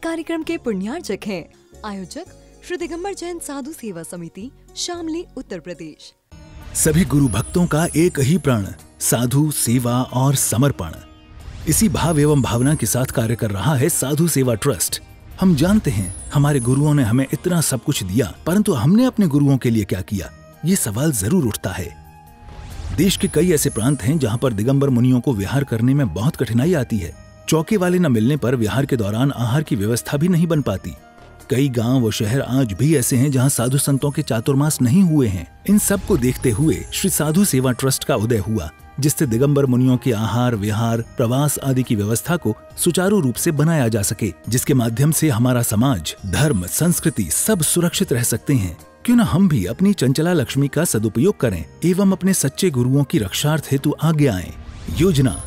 कार्यक्रम के पुण्यार्चक हैं आयोजक श्री दिगंबर जैन साधु सेवा समिति, शामली, उत्तर प्रदेश। सभी गुरु भक्तों का एक ही प्रण, साधु सेवा और समर्पण। इसी भाव एवं भावना के साथ कार्य कर रहा है साधु सेवा ट्रस्ट। हम जानते हैं हमारे गुरुओं ने हमें इतना सब कुछ दिया, परंतु हमने अपने गुरुओं के लिए क्या किया, ये सवाल जरूर उठता है। देश के कई ऐसे प्रांत हैं जहां पर दिगंबर मुनियों को विहार करने में बहुत कठिनाई आती है। चौके वाले न मिलने पर विहार के दौरान आहार की व्यवस्था भी नहीं बन पाती। कई गांव व शहर आज भी ऐसे हैं जहां साधु संतों के चातुर्मास नहीं हुए हैं। इन सब को देखते हुए श्री साधु सेवा ट्रस्ट का उदय हुआ, जिससे दिगंबर मुनियों के आहार, विहार, प्रवास आदि की व्यवस्था को सुचारू रूप से बनाया जा सके, जिसके माध्यम से हमारा समाज, धर्म, संस्कृति सब सुरक्षित रह सकते हैं। क्यों न हम भी अपनी चंचला लक्ष्मी का सदुपयोग करें एवं अपने सच्चे गुरुओं की रक्षार्थ हेतु आगे आएं। योजना: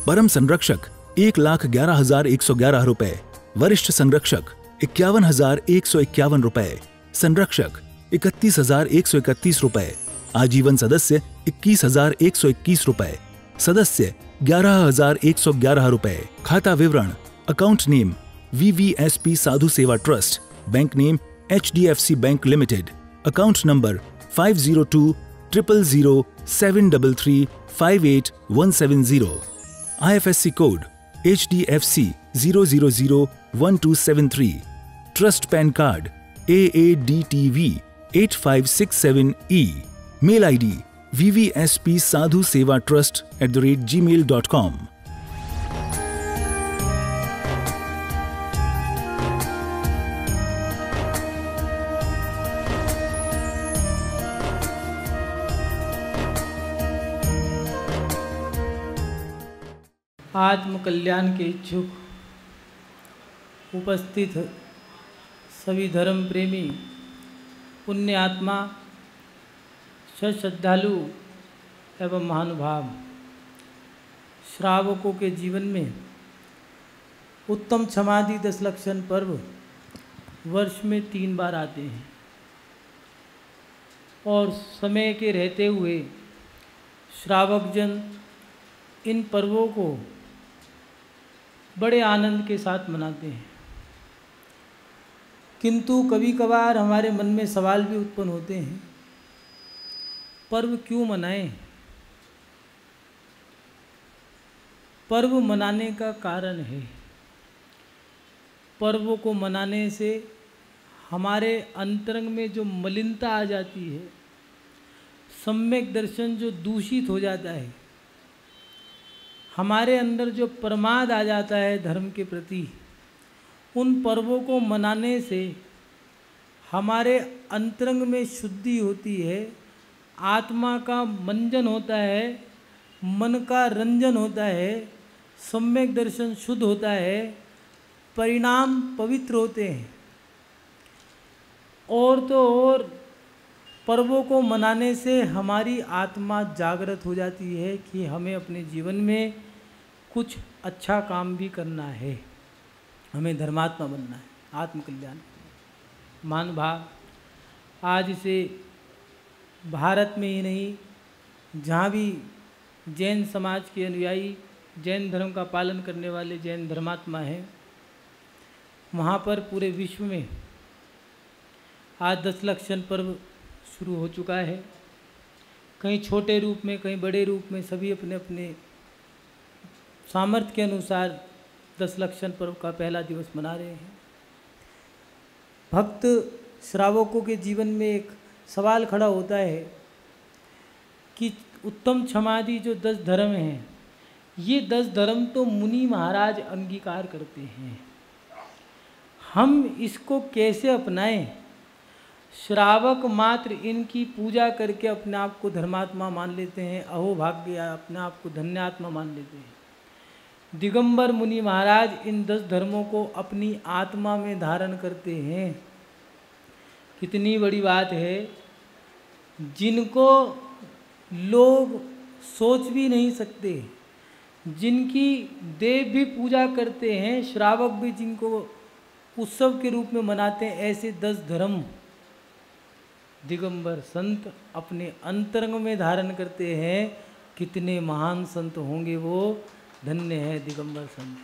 परम संरक्षक 1,11,111 रुपए, वरिष्ठ संरक्षक 51,151 रुपए, संरक्षक 31,131 रुपए, आजीवन सदस्य 21,121 रुपए, सदस्य 11,111 रुपए। खाता विवरण: account name VVSP Sadhu Seva trust, bank name HDFC bank limited, account number 50200073358170, IFSC code HDFC 0001273, trust PAN card AADTV 8567E, mail ID vvspsadhusevatrust@gmail.com। आत्म कल्याण के इच्छुक उपस्थित सभी धर्म प्रेमी, पुण्य आत्मा, श्रद्धालु एवं महानुभाव, श्रावकों के जीवन में उत्तम क्षमादि 10 लक्षण पर्व वर्ष में 3 बार आते हैं और समय के रहते हुए श्रावक जन इन पर्वों को बड़े आनंद के साथ मनाते हैं। किंतु कभी कभार हमारे मन में सवाल भी उत्पन्न होते हैं, पर्व क्यों मनाएं? पर्व मनाने का कारण है, पर्व को मनाने से हमारे अंतरंग में जो मलिनता आ जाती है, सम्यक दर्शन जो दूषित हो जाता है, हमारे अंदर जो प्रमाद आ जाता है धर्म के प्रति, उन पर्वों को मनाने से हमारे अंतरंग में शुद्धि होती है, आत्मा का मंजन होता है, मन का रंजन होता है, सम्यक दर्शन शुद्ध होता है, परिणाम पवित्र होते हैं। और तो और पर्वों को मनाने से हमारी आत्मा जागृत हो जाती है कि हमें अपने जीवन में कुछ अच्छा काम भी करना है, हमें धर्मात्मा बनना है, आत्मकल्याण। मान भाव, आज से भारत में ही नहीं, जहाँ भी जैन समाज के अनुयायी, जैन धर्म का पालन करने वाले जैन धर्मात्मा हैं, वहाँ पर पूरे विश्व में आज 10 लक्षण पर्व शुरू हो चुका है। कहीं छोटे रूप में, कहीं बड़े रूप में, सभी अपने अपने सामर्थ्य के अनुसार 10 लक्षण पर्व का पहला दिवस मना रहे हैं। भक्त श्रावकों के जीवन में एक सवाल खड़ा होता है कि उत्तम क्षमादि जो 10 धर्म हैं, ये 10 धर्म तो मुनि महाराज अंगीकार करते हैं, हम इसको कैसे अपनाएं? श्रावक मात्र इनकी पूजा करके अपने आप को धर्मात्मा मान लेते हैं, अहो भाग्य, अपने आप को धन्यात्मा मान लेते हैं। दिगंबर मुनि महाराज इन 10 धर्मों को अपनी आत्मा में धारण करते हैं। कितनी बड़ी बात है, जिनको लोग सोच भी नहीं सकते, जिनकी देव भी पूजा करते हैं, श्रावक भी जिनको उत्सव के रूप में मनाते हैं, ऐसे 10 धर्म दिगंबर संत अपने अंतरंग में धारण करते हैं। कितने महान संत होंगे वो, धन्य है दिगंबर संत।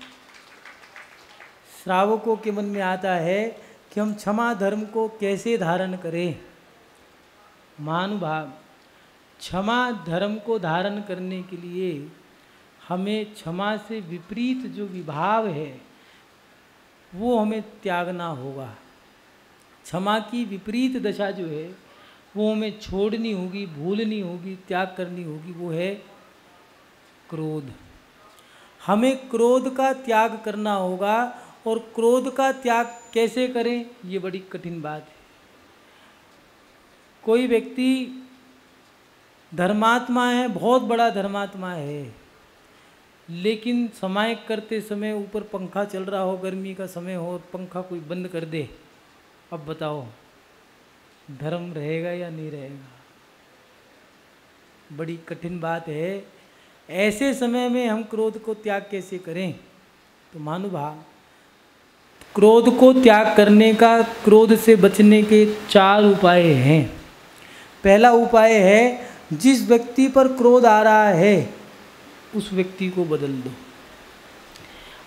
श्रावकों के मन में आता है कि हम क्षमा धर्म को कैसे धारण करें। महानुभाव, क्षमा धर्म को धारण करने के लिए हमें क्षमा से विपरीत जो विभाव है वो हमें त्यागना होगा। क्षमा की विपरीत दशा जो है वो हमें छोड़नी होगी, भूलनी होगी, त्याग करनी होगी, वो है क्रोध। हमें क्रोध का त्याग करना होगा। और क्रोध का त्याग कैसे करें, ये बड़ी कठिन बात है। कोई व्यक्ति धर्मात्मा है, बहुत बड़ा धर्मात्मा है, लेकिन समय करते समय ऊपर पंखा चल रहा हो, गर्मी का समय हो और पंखा कोई बंद कर दे, अब बताओ धर्म रहेगा या नहीं रहेगा? बड़ी कठिन बात है। ऐसे समय में हम क्रोध को त्याग कैसे करें? तो महानुभाव, क्रोध को त्याग करने का, क्रोध से बचने के 4 उपाय हैं। पहला उपाय है, जिस व्यक्ति पर क्रोध आ रहा है उस व्यक्ति को बदल दो।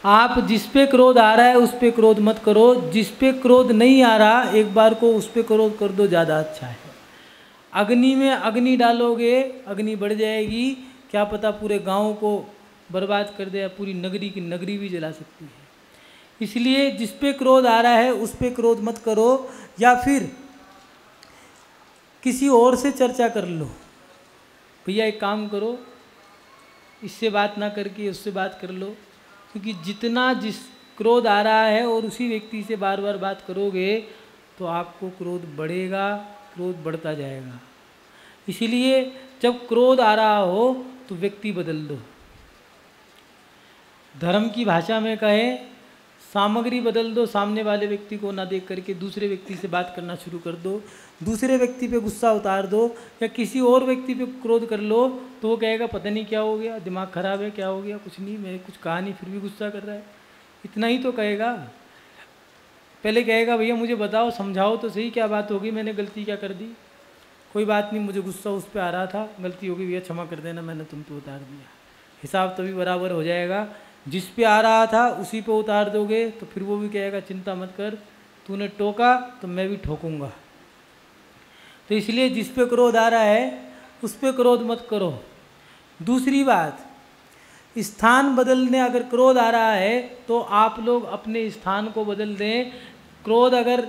आप जिस पे क्रोध आ रहा है उस पे क्रोध मत करो, जिस पे क्रोध नहीं आ रहा एक बार को उस पे क्रोध कर दो, ज़्यादा अच्छा है। अग्नि में अग्नि डालोगे, अग्नि बढ़ जाएगी, क्या पता पूरे गांव को बर्बाद कर दे, या पूरी नगरी की नगरी भी जला सकती है। इसलिए जिस पे क्रोध आ रहा है उस पे क्रोध मत करो, या फिर किसी और से चर्चा कर लो। भैया एक काम करो, इससे बात ना करके उससे बात कर लो, क्योंकि जितना जिस क्रोध आ रहा है और उसी व्यक्ति से बार बार बात करोगे तो आपको क्रोध बढ़ेगा, क्रोध बढ़ता जाएगा। इसीलिए जब क्रोध आ रहा हो तो व्यक्ति बदल दो। धर्म की भाषा में कहें, सामग्री बदल दो। सामने वाले व्यक्ति को ना देख करके दूसरे व्यक्ति से बात करना शुरू कर दो, दूसरे व्यक्ति पे गुस्सा उतार दो, या किसी और व्यक्ति पे क्रोध कर लो तो वो कहेगा पता नहीं क्या हो गया, दिमाग खराब है, क्या हो गया, कुछ नहीं, मैं कुछ कहा नहीं फिर भी गुस्सा कर रहा है, इतना ही तो कहेगा। पहले कहेगा भैया मुझे बताओ, समझाओ तो सही, क्या बात होगी, मैंने गलती क्या कर दी? कोई बात नहीं, मुझे गुस्सा उस पर आ रहा था, गलती होगी भैया, क्षमा कर देना, मैंने तुम पे उतार दिया। हिसाब तभी बराबर हो जाएगा। जिस पे आ रहा था उसी पे उतार दोगे तो फिर वो भी कहेगा चिंता मत कर, तूने टोका तो मैं भी ठोकूंगा। तो इसलिए जिस पे क्रोध आ रहा है उस पे क्रोध मत करो। दूसरी बात, स्थान बदलने, अगर क्रोध आ रहा है तो आप लोग अपने स्थान को बदल दें। क्रोध अगर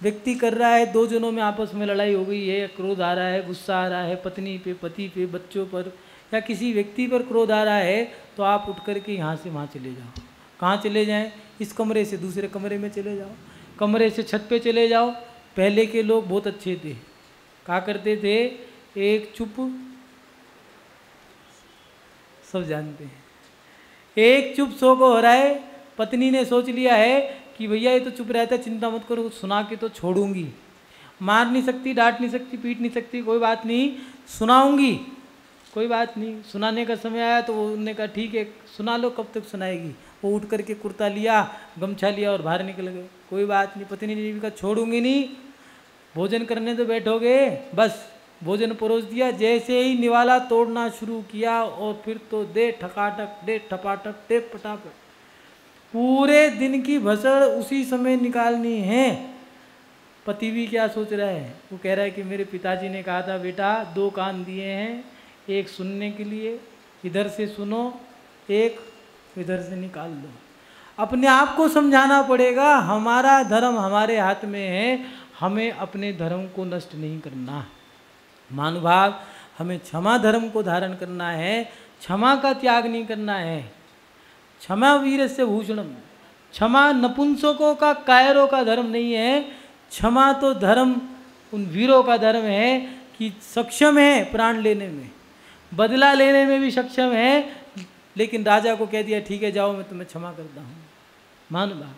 व्यक्ति कर रहा है, 2 जनों में आपस में लड़ाई हो गई है, क्रोध आ रहा है, गुस्सा आ रहा है, पत्नी पे, पति पे, बच्चों पर, या किसी व्यक्ति पर क्रोध आ रहा है, तो आप उठ करके यहाँ से वहाँ चले जाओ। कहाँ चले जाएं? इस कमरे से दूसरे कमरे में चले जाओ, कमरे से छत पे चले जाओ। पहले के लोग बहुत अच्छे थे, क्या करते थे, एक चुप, सब जानते हैं, एक चुप 100 को हराए। पत्नी ने सोच लिया है कि भैया ये तो चुप रहता है, चिंता मत करो, सुना के तो छोड़ूंगी, मार नहीं सकती, डांट नहीं सकती, पीट नहीं सकती, कोई बात नहीं, सुनाऊंगी, कोई बात नहीं। सुनाने का समय आया तो उन्होंने कहा ठीक है सुना लो, कब तक सुनाएगी। वो उठ करके कुर्ता लिया, गमछा लिया और बाहर निकल गए। कोई बात नहीं, पत्नी ने भी कहा छोड़ूंगी नहीं, भोजन करने तो बैठोगे, बस भोजन परोस दिया। जैसे ही निवाला तोड़ना शुरू किया और फिर तो दे ठकाटक, दे ठपाटक, दे पटापट, पूरे दिन की भसड़ उसी समय निकालनी है। पति भी क्या सोच रहा है, वो कह रहा है कि मेरे पिताजी ने कहा था बेटा 2 कान दिए हैं, एक सुनने के लिए, इधर से सुनो, एक इधर से निकाल दो। अपने आप को समझाना पड़ेगा, हमारा धर्म हमारे हाथ में है, हमें अपने धर्म को नष्ट नहीं करना। महानुभाव, हमें क्षमा धर्म को धारण करना है, क्षमा का त्याग नहीं करना है। क्षमा वीरस्य भूषणम, क्षमा नपुंसकों का, कायरों का धर्म नहीं है। क्षमा तो धर्म उन वीरों का धर्म है कि सक्षम है प्राण लेने में, बदला लेने में भी सक्षम है, लेकिन राजा को कह दिया ठीक है जाओ मैं तुम्हें क्षमा करता हूँ। महानुभाव,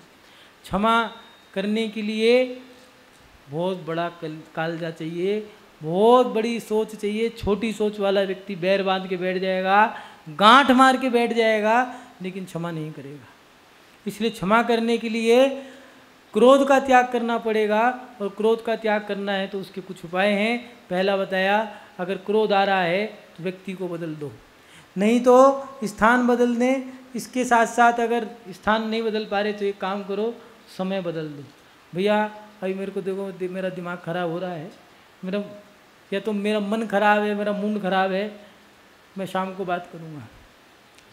क्षमा करने के लिए बहुत बड़ा कालजा चाहिए, बहुत बड़ी सोच चाहिए। छोटी सोच वाला व्यक्ति बैर बांध के बैठ जाएगा, गांठ मार के बैठ जाएगा, लेकिन क्षमा नहीं करेगा। इसलिए क्षमा करने के लिए क्रोध का त्याग करना पड़ेगा, और क्रोध का त्याग करना है तो उसके कुछ उपाय हैं। पहला बताया, अगर क्रोध आ रहा है तो व्यक्ति को बदल दो, नहीं तो स्थान बदल दें, इसके साथ साथ अगर स्थान नहीं बदल पा रहे तो एक काम करो, समय बदल दो। भैया अभी मेरे को देखो, मेरा दिमाग खराब हो रहा है, मेरा या तो मेरा मन खराब है, मेरा मूड खराब है, मैं शाम को बात करूँगा।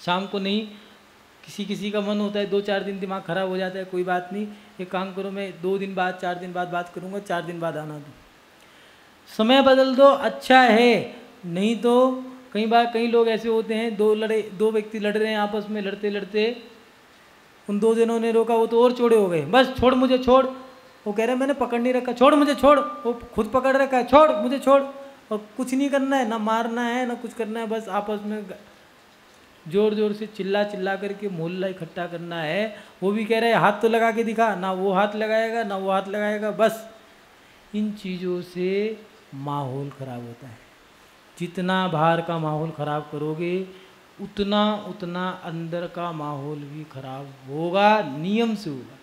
शाम को नहीं, किसी का मन होता है 2-4 दिन दिमाग खराब हो जाता है, कोई बात नहीं, एक काम करो, मैं 2 दिन बाद 4 दिन बाद बात करूँगा, 4 दिन बाद आना दो। समय बदल दो, अच्छा है। नहीं तो कई बार कई लोग ऐसे होते हैं, दो व्यक्ति लड़ रहे हैं आपस में, लड़ते लड़ते उन 2 जनों ने रोका, वो तो और चौड़े हो गए, बस छोड़ मुझे छोड़, वो कह रहे हैं मैंने पकड़ नहीं रखा, छोड़ मुझे छोड़, वो खुद पकड़ रखा है, छोड़ मुझे छोड़, और कुछ नहीं करना है, ना मारना है ना कुछ करना है, बस आपस में जोर जोर से चिल्ला चिल्ला करके मोहल्ला इकट्ठा करना है। वो भी कह रहे हैं हाथ तो लगा के दिखा, ना वो हाथ लगाएगा ना वो हाथ लगाएगा, बस इन चीज़ों से माहौल खराब होता है। जितना बाहर का माहौल खराब करोगे उतना उतना अंदर का माहौल भी खराब होगा, नियम से होगा।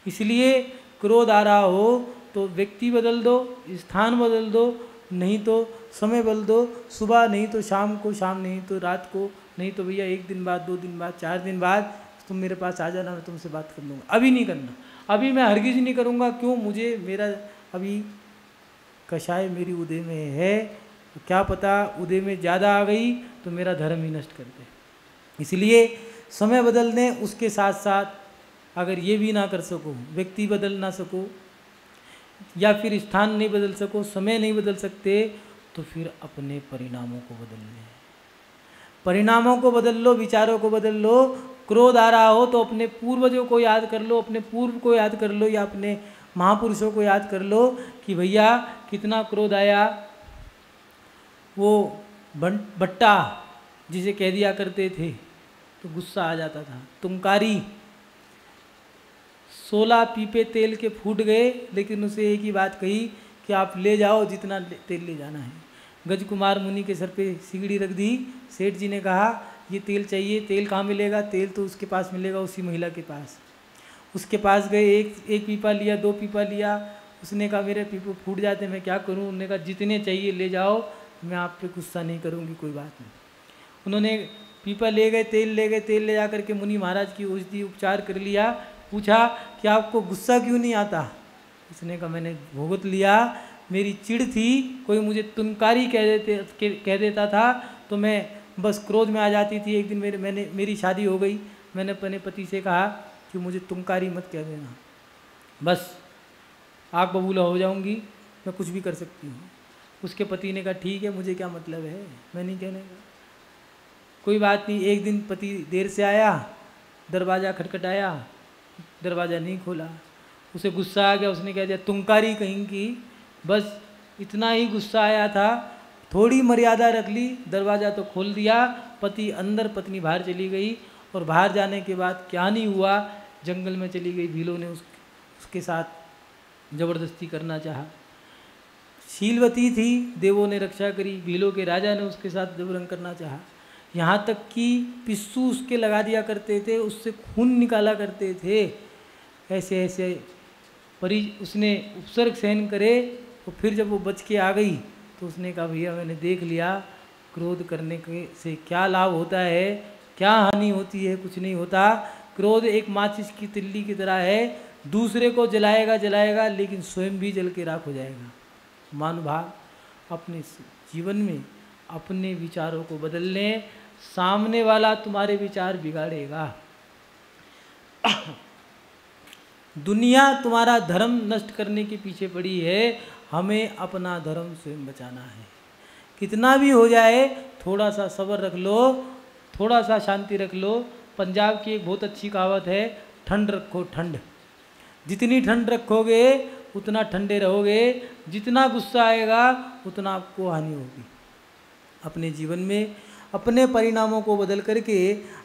इसलिए क्रोध आ रहा हो तो व्यक्ति बदल दो, स्थान बदल दो, नहीं तो समय बदल दो, सुबह नहीं तो शाम को, शाम नहीं तो रात को, नहीं तो भैया 1 दिन बाद, 2 दिन बाद, 4 दिन बाद तुम मेरे पास आ जाना, मैं तुमसे बात कर लूँगा। अभी नहीं करना, अभी मैं हरगिज़ नहीं करूँगा। क्यों? मुझे मेरा अभी कषाय मेरी उदय में है, तो क्या पता उदय में ज़्यादा आ गई तो मेरा धर्म ही नष्ट कर दे। इसलिए समय बदल दें, उसके साथ साथ अगर ये भी ना कर सको, व्यक्ति बदल ना सको या फिर स्थान नहीं बदल सको, समय नहीं बदल सकते, तो फिर अपने परिणामों को बदल लें। परिणामों को बदल लो, विचारों को बदल लो। क्रोध आ रहा हो तो अपने पूर्वजों को याद कर लो, अपने पूर्व को याद कर लो, या अपने महापुरुषों को याद कर लो कि भैया कितना क्रोध आया। वो भट्टा जिसे कह दिया करते थे तो गुस्सा आ जाता था। तुंकारी 16 पीपे तेल के फूट गए, लेकिन उसे एक ही बात कही कि आप ले जाओ जितना तेल ले जाना है। गजकुमार मुनि के सर पे सिगड़ी रख दी। सेठ जी ने कहा ये तेल चाहिए। तेल कहाँ मिलेगा? तेल तो उसके पास मिलेगा, उसी महिला के पास। उसके पास गए, एक पीपा लिया, 2 पीपा लिया। उसने कहा मेरे पीपे फूट जाते, मैं क्या करूं? उन्होंने कहा जितने चाहिए ले जाओ, मैं आप पे गुस्सा नहीं करूंगी, कोई बात नहीं। उन्होंने पीपा ले गए, तेल ले गए। तेल ले जा करके मुनि महाराज की औषधि उपचार कर लिया। पूछा कि आपको गुस्सा क्यों नहीं आता? उसने कहा मैंने भुगत लिया, मेरी चिढ़ थी, कोई मुझे तुनकारी कह देता था तो मैं बस क्रोध में आ जाती थी। एक दिन मेरी शादी हो गई, मैंने अपने पति से कहा कि मुझे तुमकारी मत कह देना, बस आग बबूला हो जाऊंगी, मैं कुछ भी कर सकती हूँ। उसके पति ने कहा ठीक है, मुझे क्या मतलब है, मैं नहीं कहने का। कोई बात नहीं। एक दिन पति देर से आया, दरवाज़ा खटखटाया, दरवाज़ा नहीं खोला। उसे गुस्सा आ गया, उसने कह दिया तुमकारी कहीं की। बस इतना ही गुस्सा आया था, थोड़ी मर्यादा रख ली, दरवाज़ा तो खोल दिया। पति अंदर, पत्नी बाहर चली गई। और बाहर जाने के बाद क्या नहीं हुआ, जंगल में चली गई। भीलों ने उसके साथ ज़बरदस्ती करना चाहा। शीलवती थी, देवों ने रक्षा करी। भीलों के राजा ने उसके साथ जबरन करना चाहा। यहाँ तक कि पिस्सू उसके लगा दिया करते थे, उससे खून निकाला करते थे। ऐसे ऐसे उसने उपसर्ग सहन करे। तो फिर जब वो बच के आ गई तो उसने कहा भैया मैंने देख लिया, क्रोध करने से क्या लाभ होता है, क्या हानि होती है, कुछ नहीं होता। क्रोध एक माचिस की तिल्ली की तरह है, दूसरे को जलाएगा लेकिन स्वयं भी जल के राख हो जाएगा। महानुभाव अपने जीवन में अपने विचारों को बदल लें, सामने वाला तुम्हारे विचार बिगाड़ेगा। दुनिया तुम्हारा धर्म नष्ट करने के पीछे पड़ी है, हमें अपना धर्म स्वयं बचाना है। कितना भी हो जाए, थोड़ा सा सब्र रख लो, थोड़ा सा शांति रख लो। पंजाब की एक बहुत अच्छी कहावत है, ठंड रखो ठंड। जितनी ठंड रखोगे उतना ठंडे रहोगे, जितना गुस्सा आएगा उतना आपको हानि होगी। अपने जीवन में अपने परिणामों को बदल करके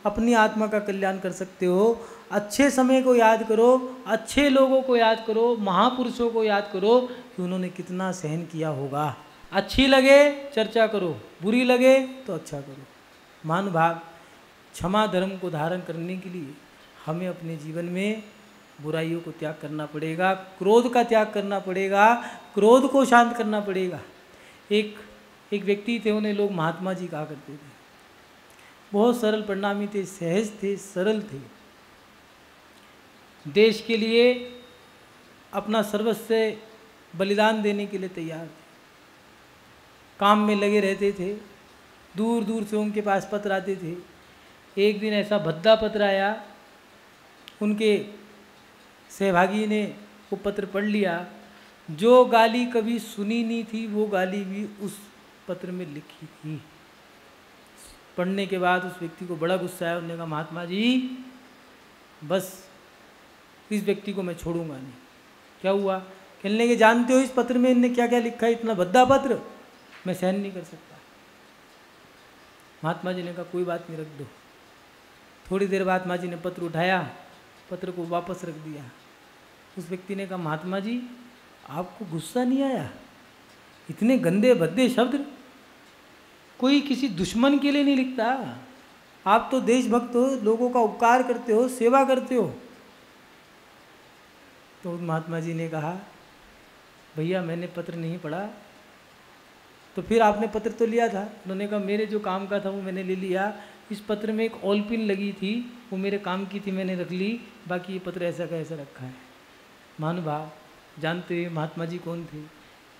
अपनी आत्मा का कल्याण कर सकते हो। अच्छे समय को याद करो, अच्छे लोगों को याद करो, महापुरुषों को याद करो कि उन्होंने कितना सहन किया होगा। अच्छी लगे चर्चा करो, बुरी लगे तो अच्छा करो। महानुभाव, क्षमा धर्म को धारण करने के लिए हमें अपने जीवन में बुराइयों को त्याग करना पड़ेगा, क्रोध का त्याग करना पड़ेगा, क्रोध को शांत करना पड़ेगा। एक व्यक्ति थे, उन्हें लोग महात्मा जी कहा करते थे। बहुत सरल परिणामी थे, सहज थे, सरल थे। देश के लिए अपना सर्वस्व बलिदान देने के लिए तैयार थे, काम में लगे रहते थे। दूर दूर से उनके पास पत्र आते थे। एक दिन ऐसा भद्दा पत्र आया, उनके सहभागी ने वो पत्र पढ़ लिया। जो गाली कभी सुनी नहीं थी वो गाली भी उस पत्र में लिखी थी। पढ़ने के बाद उस व्यक्ति को बड़ा गुस्सा आया। उन्होंने कहा महात्मा जी बस इस व्यक्ति को मैं छोड़ूंगा नहीं। क्या हुआ? कहने के जानते हो इस पत्र में इनने क्या क्या लिखा है, इतना भद्दा पत्र मैं सहन नहीं कर सकता। महात्मा जी ने कहा कोई बात नहीं, रख दो। थोड़ी देर बाद महात्मा जी ने पत्र उठाया, पत्र को वापस रख दिया। उस व्यक्ति ने कहा महात्मा जी आपको गुस्सा नहीं आया? इतने गंदे भद्दे शब्द कोई किसी दुश्मन के लिए नहीं लिखता। आप तो देशभक्त हो, लोगों का उपकार करते हो, सेवा करते हो। तो महात्मा जी ने कहा भैया मैंने पत्र नहीं पढ़ा। तो फिर आपने पत्र तो लिया था? उन्होंने कहा मेरे जो काम का था वो मैंने ले लिया। इस पत्र में एक ऑल पिन लगी थी, वो मेरे काम की थी, मैंने रख ली। बाकी ये पत्र ऐसा का ऐसा रखा है। महानुभाव जानते हो महात्मा जी कौन थे?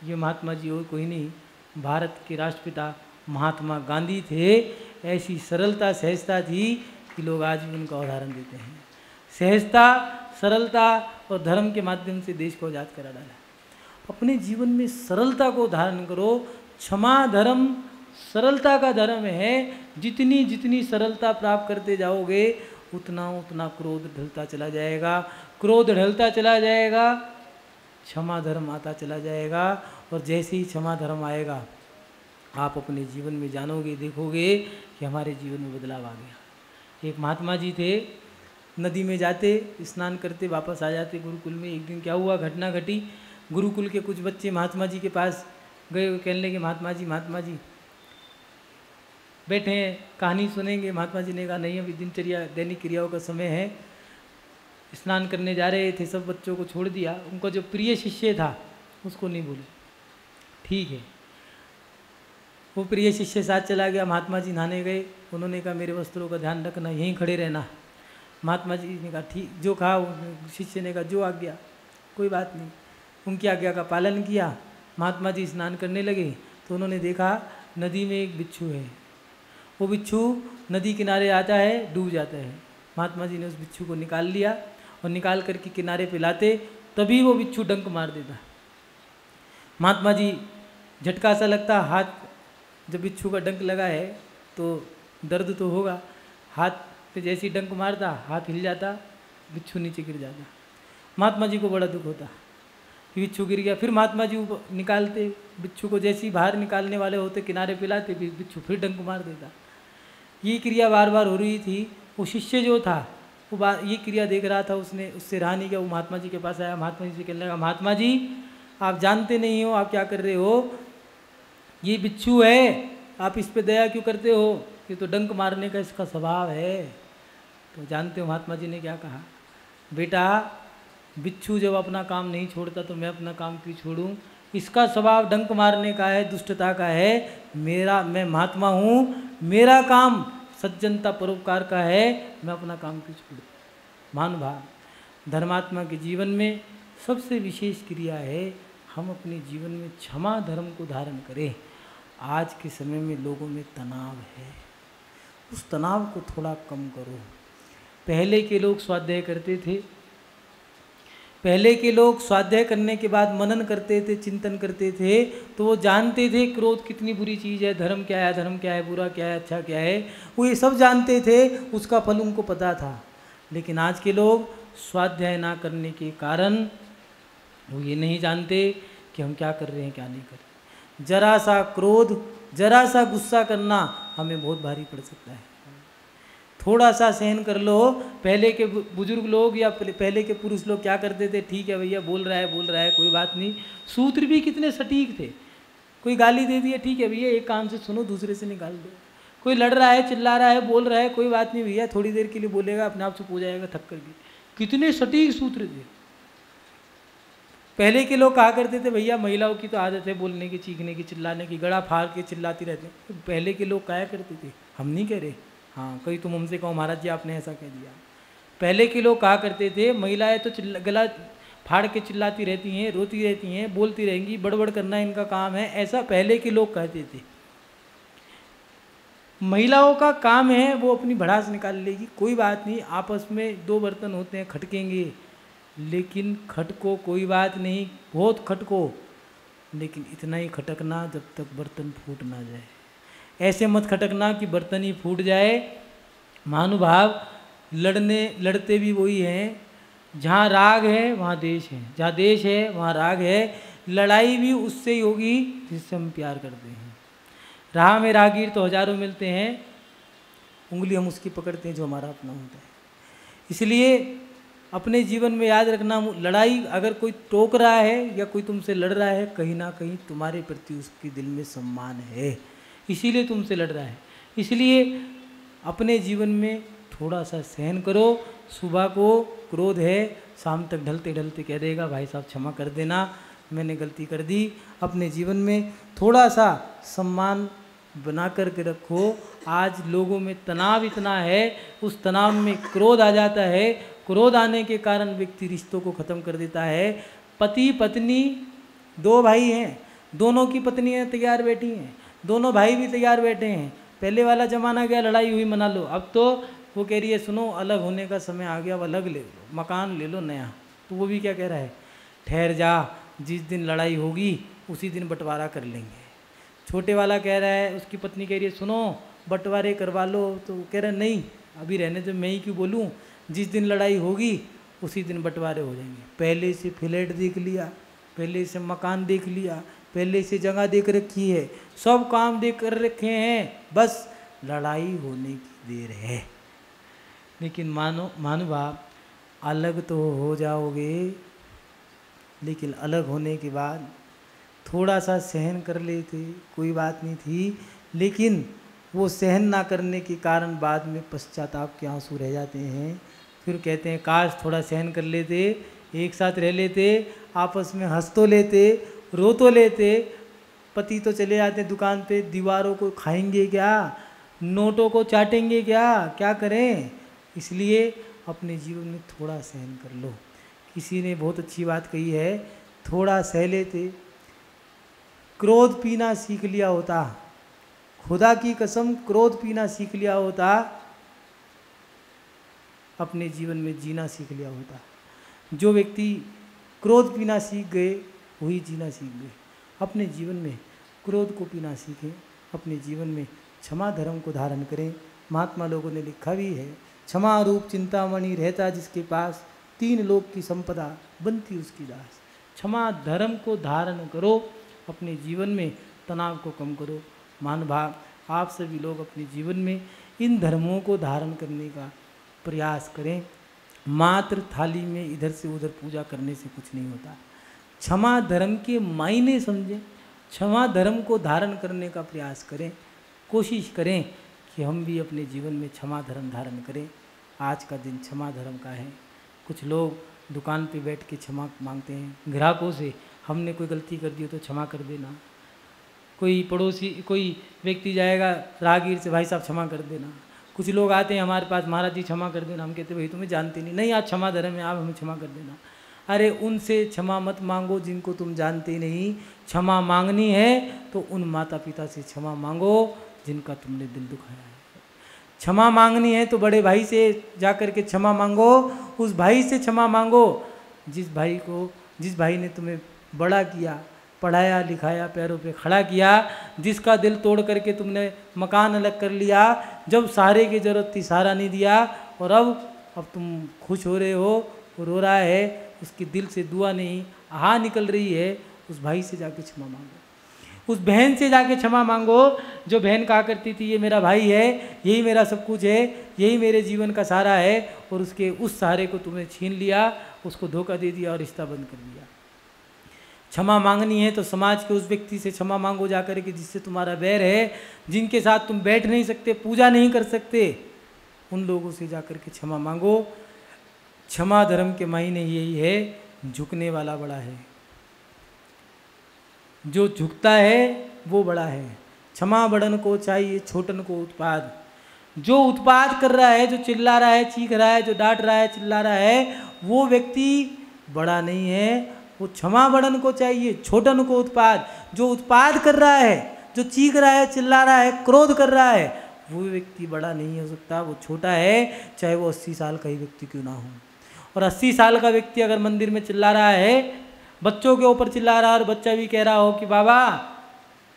ये महात्मा जी और कोई नहीं, भारत के राष्ट्रपिता महात्मा गांधी थे। ऐसी सरलता सहजता थी कि लोग आज भी उनका उदाहरण देते हैं। सहजता, सरलता और धर्म के माध्यम से देश को आजाद करा डाला। अपने जीवन में सरलता को धारण करो। क्षमा धर्म सरलता का धर्म है। जितनी जितनी सरलता प्राप्त करते जाओगे उतना उतना क्रोध ढलता चला जाएगा। क्रोध ढलता चला जाएगा, क्षमा धर्म आता चला जाएगा। और जैसे ही क्षमा धर्म आएगा आप अपने जीवन में जानोगे, देखोगे कि हमारे जीवन में बदलाव आ गया। एक महात्मा जी थे, नदी में जाते, स्नान करते, वापस आ जाते गुरुकुल में। एक दिन क्या हुआ, घटना घटी। गुरुकुल के कुछ बच्चे महात्मा जी के पास गए। कहने लगे महात्मा जी बैठे हैं, कहानी सुनेंगे। महात्मा जी ने कहा नहीं, अभी दिनचर्या दैनिक क्रियाओं का समय है। स्नान करने जा रहे थे, सब बच्चों को छोड़ दिया। उनका जो प्रिय शिष्य था उसको नहीं बोले। ठीक है, वो प्रिय शिष्य साथ चला गया। महात्मा जी नहाने गए। उन्होंने कहा मेरे वस्त्रों का ध्यान रखना, यहीं खड़े रहना। महात्मा जी ने कहा ठीक, जो कहा। शिष्य ने कहा जो आज्ञा, कोई बात नहीं। उनकी आज्ञा का पालन किया। महात्मा जी स्नान करने लगे तो उन्होंने देखा नदी में एक बिच्छू है। वो बिच्छू नदी किनारे आता है, डूब जाता है। महात्मा जी ने उस बिच्छू को निकाल लिया और निकाल करके किनारे पे लाते, तभी वो बिच्छू डंक मार देता। महात्मा जी झटका सा लगता, हाथ जब बिच्छू का डंक लगा है तो दर्द तो होगा। हाथ पे जैसे ही डंक मारता हाथ हिल जाता, बिच्छू नीचे गिर जाता। महात्मा जी को बड़ा दुख होता कि बिच्छू गिर गया। फिर महात्मा जी निकालते बिच्छू को, जैसे ही बाहर निकालने वाले होते किनारे पे लाते, बिच्छू फिर डंक मार देता। ये क्रिया बार बार हो रही थी। वो शिष्य जो था वो ये क्रिया देख रहा था, उसने उससे रहा नहीं गया। वो महात्मा जी के पास आया। महात्मा जी से कहने लगा महात्मा जी आप जानते नहीं हो आप क्या कर रहे हो, ये बिच्छू है, आप इस पे दया क्यों करते हो, ये तो डंक मारने का इसका स्वभाव है। तो जानते हो महात्मा जी ने क्या कहा, बेटा बिच्छू जब अपना काम नहीं छोड़ता तो मैं अपना काम क्यों छोड़ूं, इसका स्वभाव डंक मारने का है, दुष्टता का है। मैं महात्मा हूँ, मेरा काम सज्जनता परोपकार का है, मैं अपना काम क्यों छोड़ूं। महानुभाव धर्मात्मा के जीवन में सबसे विशेष क्रिया है हम अपने जीवन में क्षमा धर्म को धारण करें। आज के समय में लोगों में तनाव है, उस तनाव को थोड़ा कम करो। पहले के लोग स्वाध्याय करते थे, पहले के लोग स्वाध्याय करने के बाद मनन करते थे, चिंतन करते थे, तो वो जानते थे क्रोध कितनी बुरी चीज़ है, धर्म क्या है, धर्म क्या है, बुरा क्या है, अच्छा क्या है, वो ये सब जानते थे, उसका फल उनको पता था। लेकिन आज के लोग स्वाध्याय ना करने के कारण वो ये नहीं जानते कि हम क्या कर रहे हैं क्या नहीं कर रहे। जरा सा क्रोध, जरा सा गुस्सा करना हमें बहुत भारी पड़ सकता है। थोड़ा सा सहन कर लो। पहले के बुजुर्ग लोग या पहले के पुरुष लोग क्या करते थे, ठीक है भैया बोल रहा है कोई बात नहीं। सूत्र भी कितने सटीक थे। कोई गाली दे दिया, ठीक है भैया एक कान से सुनो दूसरे से निकाल दो। कोई लड़ रहा है, चिल्ला रहा है, बोल रहा है, कोई बात नहीं भैया थोड़ी देर के लिए बोलेगा, अपने आप चुप हो जाएगा थक करके। कितने सटीक सूत्र थे। पहले के लोग कहा करते थे भैया महिलाओं की तो आदत है बोलने की, चीखने की, चिल्लाने की, गला फाड़ के चिल्लाती रहती है। पहले के लोग कहा करते थे, हम नहीं कह रहे, हाँ, कहीं तुम हमसे कहो महाराज जी आपने ऐसा कह दिया। पहले के लोग कहा करते थे महिलाएं तो गला फाड़ के चिल्लाती रहती हैं, रोती रहती हैं, बोलती रहेंगी, बड़बड़ करना इनका काम है, ऐसा पहले के लोग कहते थे। महिलाओं का काम है वो अपनी भड़ास निकाल लेगी, कोई बात नहीं, आपस में दो बर्तन होते हैं खटकेंगे, लेकिन खटको कोई बात नहीं, बहुत खटको, लेकिन इतना ही खटकना जब तक बर्तन फूट ना जाए। ऐसे मत खटकना कि बर्तन ही फूट जाए। महानुभाव लड़ते भी वही हैं, जहाँ राग है वहाँ देश है, जहाँ देश है वहाँ राग है। लड़ाई भी उससे ही होगी जिससे हम प्यार करते हैं। राह में रागीर तो हजारों मिलते हैं, उंगली हम उसकी पकड़ते हैं जो हमारा अपना होता है। इसलिए अपने जीवन में याद रखना, लड़ाई अगर कोई टोक रहा है या कोई तुमसे लड़ रहा है, कहीं ना कहीं तुम्हारे प्रति उसके दिल में सम्मान है, इसीलिए तुमसे लड़ रहा है। इसलिए अपने जीवन में थोड़ा सा सहन करो। सुबह को क्रोध है, शाम तक ढलते ढलते कह देगा भाई साहब क्षमा कर देना, मैंने गलती कर दी। अपने जीवन में थोड़ा सा सम्मान बना कर के रखो। आज लोगों में तनाव इतना है, उस तनाव में क्रोध आ जाता है, क्रोध आने के कारण व्यक्ति रिश्तों को ख़त्म कर देता है। पति पत्नी दो भाई हैं, दोनों की पत्नियाँ तैयार बैठी हैं, दोनों भाई भी तैयार बैठे हैं। पहले वाला ज़माना गया, लड़ाई हुई मना लो। अब तो वो कह रही है सुनो अलग होने का समय आ गया, अब अलग ले लो, मकान ले लो नया। तो वो भी क्या कह रहा है, ठहर जा, जिस दिन लड़ाई होगी उसी दिन बंटवारा कर लेंगे। छोटे वाला कह रहा है, उसकी पत्नी कह रही है सुनो बंटवारे करवा लो, तो वो कह रहा है नहीं अभी रहने दो, मैं ही क्यों बोलूँ, जिस दिन लड़ाई होगी उसी दिन बंटवारे हो जाएंगे। पहले से फ्लैट देख लिया, पहले से मकान देख लिया, पहले से जगह देख रखी है, सब काम देख कर रखे हैं, बस लड़ाई होने की देर है। लेकिन महानुभाव अलग तो हो जाओगे, लेकिन अलग होने के बाद थोड़ा सा सहन कर लेते कोई बात नहीं थी, लेकिन वो सहन ना करने के कारण बाद में पश्चाताप के आंसू रह जाते हैं। फिर कहते हैं काश थोड़ा सहन कर लेते, एक साथ रह लेते, आपस में हंस तो लेते, रो तो लेते। पति तो चले जाते दुकान पे, दीवारों को खाएंगे क्या, नोटों को चाटेंगे क्या, क्या करें। इसलिए अपने जीवन में थोड़ा सहन कर लो। किसी ने बहुत अच्छी बात कही है, थोड़ा सह लेते, क्रोध पीना सीख लिया होता, खुदा की कसम क्रोध पीना सीख लिया होता, अपने जीवन में जीना सीख लिया होता। जो व्यक्ति क्रोध पीना सीख गए वही जीना सीख गए। अपने जीवन में क्रोध को पीना सीखें, अपने जीवन में क्षमा धर्म को धारण करें। महात्मा लोगों ने लिखा भी है, क्षमा रूप चिंतामणि रहता जिसके पास, तीन लोक की संपदा बनती उसकी दास। क्षमा धर्म को धारण करो, अपने जीवन में तनाव को कम करो। महानुभाव आप सभी लोग अपने जीवन में इन धर्मों को धारण करने का प्रयास करें। मात्र थाली में इधर से उधर पूजा करने से कुछ नहीं होता। क्षमा धर्म के मायने समझें, क्षमा धर्म को धारण करने का प्रयास करें, कोशिश करें कि हम भी अपने जीवन में क्षमा धर्म धारण करें। आज का दिन क्षमा धर्म का है। कुछ लोग दुकान पे बैठ के क्षमा मांगते हैं ग्राहकों से, हमने कोई गलती कर दी हो तो क्षमा कर देना। कोई पड़ोसी, कोई व्यक्ति जाएगा राहगीर से, भाई साहब क्षमा कर देना। कुछ लोग आते हैं हमारे पास, महाराज जी क्षमा कर देना। हम कहते भाई तुम्हें जानते नहीं, नहीं आज क्षमा धर्म है, आप हमें क्षमा कर देना। अरे उनसे क्षमा मत मांगो जिनको तुम जानते नहीं। क्षमा मांगनी है तो उन माता पिता से क्षमा मांगो जिनका तुमने दिल दुखाया है। क्षमा मांगनी है तो बड़े भाई से जा कर के क्षमा मांगो, उस भाई से क्षमा मांगो जिस भाई ने तुम्हें बड़ा किया, पढ़ाया लिखाया, पैरों पे खड़ा किया, जिसका दिल तोड़ करके तुमने मकान अलग कर लिया, जब सहारे की ज़रूरत थी सहारा नहीं दिया, और अब तुम खुश हो रहे हो, वो रो रहा है, उसके दिल से दुआ नहीं आहा निकल रही है, उस भाई से जाके क्षमा मांगो। उस बहन से जाके क्षमा मांगो जो बहन कहा करती थी ये मेरा भाई है, यही मेरा सब कुछ है, यही मेरे जीवन का सहारा है, और उसके उस सहारे को तुमने छीन लिया, उसको धोखा दे दिया और रिश्ता बंद कर दिया। क्षमा मांगनी है तो समाज के उस व्यक्ति से क्षमा मांगो जाकर के जिससे तुम्हारा बैर है, जिनके साथ तुम बैठ नहीं सकते, पूजा नहीं कर सकते, उन लोगों से जाकर के क्षमा मांगो। क्षमा धर्म के मायने यही है, झुकने वाला बड़ा है, जो झुकता है वो बड़ा है। क्षमा बड़न को चाहिए छोटन को उत्पाद। जो उत्पात कर रहा है, जो चिल्ला रहा है, चीख रहा है, जो डांट रहा है, चिल्ला रहा है, वो व्यक्ति बड़ा नहीं है। वो क्षमा बड़न को चाहिए, छोटन को उत्पाद। जो उत्पाद कर रहा है, जो चीख रहा है, चिल्ला रहा है, क्रोध कर रहा है, वो व्यक्ति बड़ा नहीं हो सकता, वो छोटा है, चाहे वो 80 साल का ही व्यक्ति क्यों ना हो। और 80 साल का व्यक्ति अगर मंदिर में चिल्ला रहा है, बच्चों के ऊपर चिल्ला रहा है, और बच्चा भी कह रहा हो कि बाबा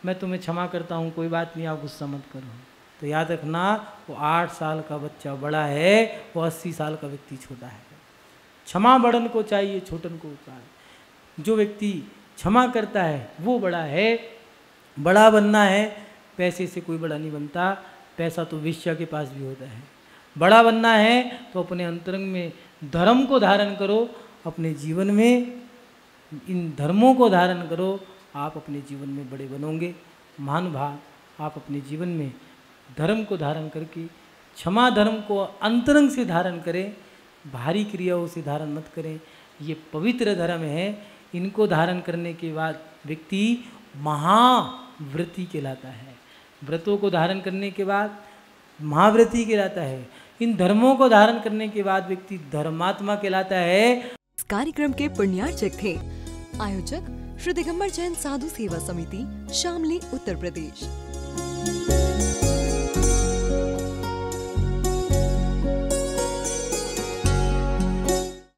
मैं तुम्हें क्षमा करता हूँ, कोई बात नहीं, आप गुस्सा मत करो, तो याद रखना वो 8 साल का बच्चा बड़ा है, वो 80 साल का व्यक्ति छोटा है। क्षमा बड़न को चाहिए, छोटन को उत्पाद। जो व्यक्ति क्षमा करता है वो बड़ा है। बड़ा बनना है, पैसे से कोई बड़ा नहीं बनता, पैसा तो वेश्या के पास भी होता है। बड़ा बनना है तो अपने अंतरंग में धर्म को धारण करो, अपने जीवन में इन धर्मों को धारण करो, आप अपने जीवन में बड़े बनोगे। महानुभाव, आप अपने जीवन में धर्म को धारण करके क्षमा धर्म को अंतरंग से धारण करें, भारी क्रियाओं से धारण मत करें। ये पवित्र धर्म है, इनको धारण करने के बाद व्यक्ति महाव्रती कहलाता है। व्रतों को धारण करने के बाद महाव्रती कहलाता है। इन धर्मों को धारण करने के बाद व्यक्ति धर्मात्मा कहलाता है। इस कार्यक्रम के पुण्यार्चक थे आयोजक श्री दिगंबर जैन साधु सेवा समिति, शामली, उत्तर प्रदेश।